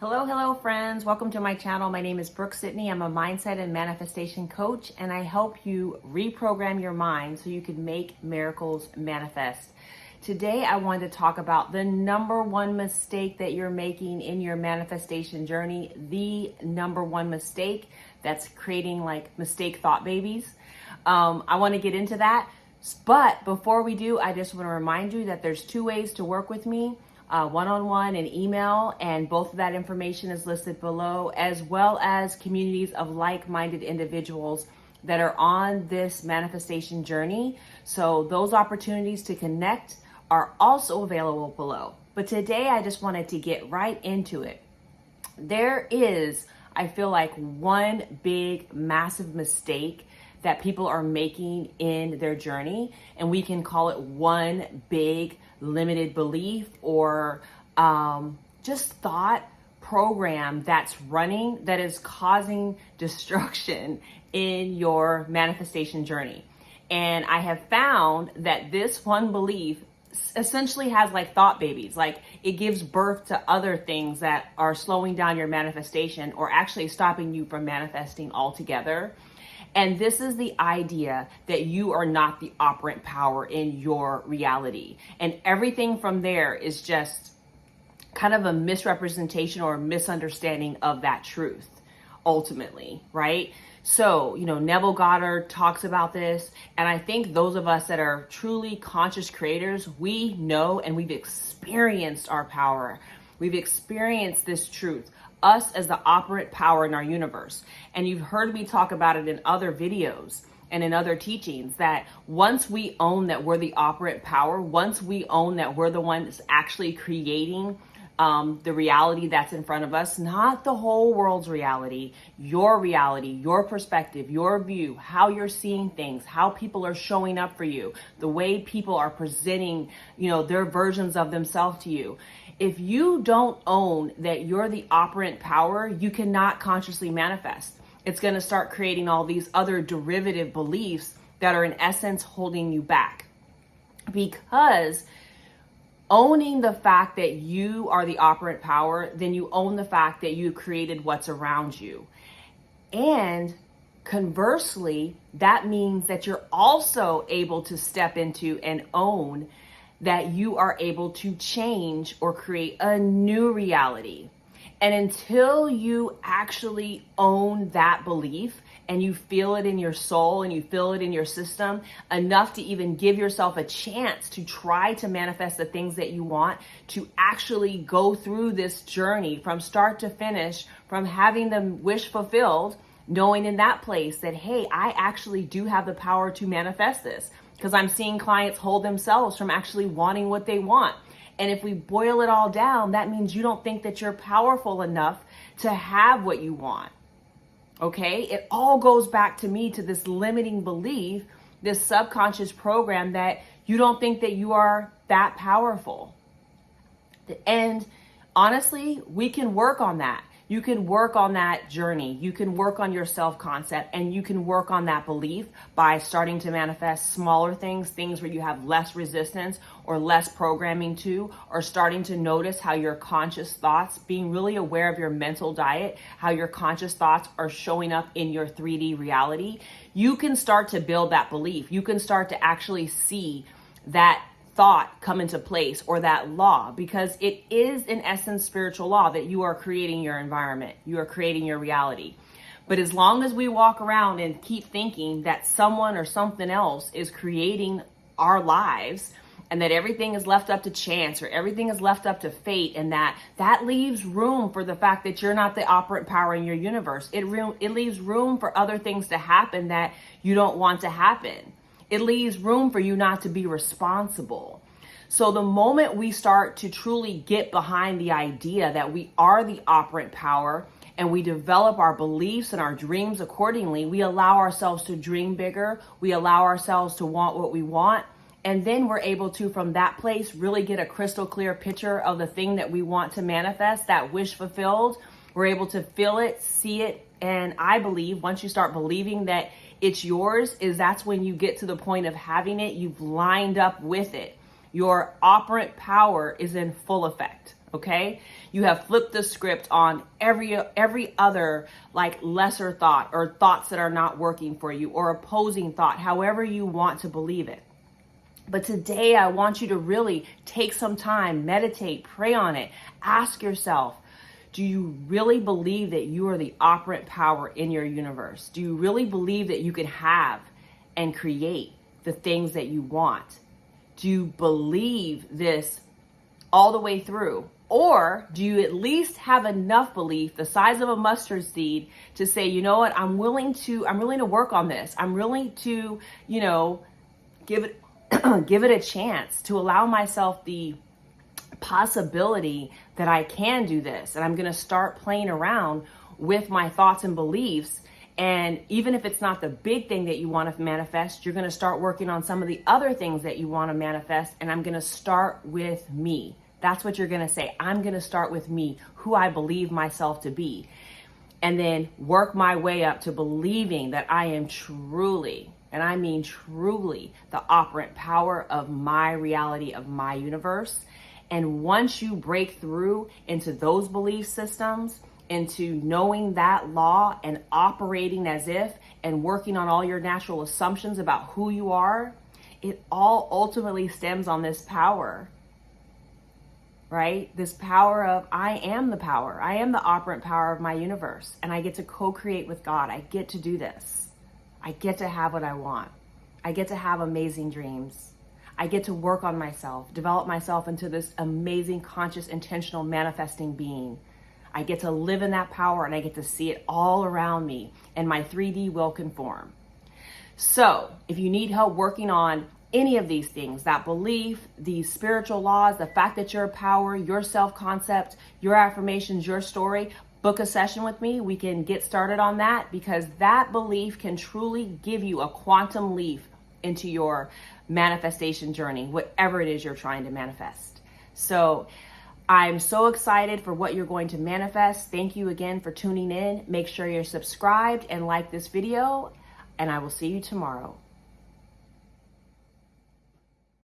Hello, friends. Welcome to my channel. My name is Brooke-Sidney. I'm a mindset and manifestation coach, and I help you reprogram your mind so you can make miracles manifest. Today, I wanted to talk about the number one mistake that you're making in your manifestation journey, the number one mistake that's creating like mistake thought babies. I want to get into that. But before we do, I just want to remind you that there's two ways to work with me. One-on-one and email, and both of that information is listed below, as well as communities of like-minded individuals that are on this manifestation journey. So those opportunities to connect are also available below. But today I just wanted to get right into it. There is, I feel like, one big, massive mistake that people are making in their journey, and we can call it one big limited belief or just thought program that's running that is causing destruction in your manifestation journey. And I have found that this one belief essentially has like thought babies, like it gives birth to other things that are slowing down your manifestation or actually stopping you from manifesting altogether. And this is the idea that you are not the operant power in your reality. And everything from there is just kind of a misrepresentation or a misunderstanding of that truth, ultimately, right? So, Neville Goddard talks about this. And I think those of us that are truly conscious creators, we know and we've experienced our power. We've experienced this truth. Us as the operant power in our universe. And you've heard me talk about it in other videos and in other teachings, that once we own that we're the operant power, once we own that we're the ones actually creating the reality that's in front of us, not the whole world's reality, your perspective, your view, how you're seeing things, how people are showing up for you, the way people are presenting, their versions of themselves to you. If you don't own that you're the operant power, you cannot consciously manifest. It's going to start creating all these other derivative beliefs that are in essence holding you back. Because owning the fact that you are the operant power, then you own the fact that you created what's around you. And conversely, that means that you're also able to step into and own that you are able to change or create a new reality. And until you actually own that belief and you feel it in your soul and you feel it in your system enough to even give yourself a chance to try to manifest the things that you want, to actually go through this journey from start to finish, from having the wish fulfilled, knowing in that place that, hey, I actually do have the power to manifest this. Because I'm seeing clients hold themselves from actually wanting what they want. And if we boil it all down, that means you don't think that you're powerful enough to have what you want. Okay? It all goes back to me to this limiting belief, this subconscious program that you don't think that you are that powerful. And honestly, we can work on that. You can work on that journey. You can work on your self-concept, and you can work on that belief by starting to manifest smaller things where you have less resistance or less programming to, or starting to notice how your conscious thoughts, being really aware of your mental diet, how your conscious thoughts are showing up in your 3D reality. You can start to build that belief. You can start to actually see that thought come into place, or that law, because it is in essence spiritual law that you are creating your environment, you are creating your reality. But as long as we walk around and keep thinking that someone or something else is creating our lives, and that everything is left up to chance or everything is left up to fate, and that leaves room for the fact that you're not the operant power in your universe. It leaves room for other things to happen that you don't want to happen. It leaves room for you not to be responsible. So the moment we start to truly get behind the idea that we are the operant power and we develop our beliefs and our dreams accordingly, we allow ourselves to dream bigger. We allow ourselves to want what we want. And then we're able to, from that place, really get a crystal clear picture of the thing that we want to manifest, that wish fulfilled. We're able to feel it, see it. And I believe once you start believing that it's yours, that's when you get to the point of having it, you've lined up with it. Your operant power is in full effect. Okay? You have flipped the script on every other like lesser thought or thoughts that are not working for you or opposing thought, however you want to believe it. But today I want you to really take some time, meditate, pray on it. Ask yourself, do you really believe that you are the operant power in your universe? Do you really believe that you can have and create the things that you want? Do you believe this all the way through? Or do you at least have enough belief, the size of a mustard seed, to say, you know what, I'm willing to work on this. I'm willing to, give it give it a chance, to allow myself the possibility that I can do this. And I'm going to start playing around with my thoughts and beliefs. And even if it's not the big thing that you want to manifest, you're going to start working on some of the other things that you want to manifest. And I'm going to start with me. That's what you're going to say. I'm going to start with me, who I believe myself to be. And then work my way up to believing that I am truly, and I mean truly, the operant power of my reality, of my universe. And once you break through into those belief systems, into knowing that law and operating as if, and working on all your natural assumptions about who you are, it all ultimately stems on this power, right? This power of, I am the power. I am the operant power of my universe. And I get to co-create with God. I get to do this. I get to have what I want. I get to have amazing dreams. I get to work on myself, develop myself into this amazing, conscious, intentional, manifesting being. I get to live in that power, and I get to see it all around me, and my 3D will conform. So if you need help working on any of these things, that belief, these spiritual laws, the fact that you're a power, your self-concept, your affirmations, your story, book a session with me. We can get started on that, because that belief can truly give you a quantum leap into your manifestation journey, whatever it is you're trying to manifest. So I'm so excited for what you're going to manifest. Thank you again for tuning in. Make sure you're subscribed and like this video, and I will see you tomorrow.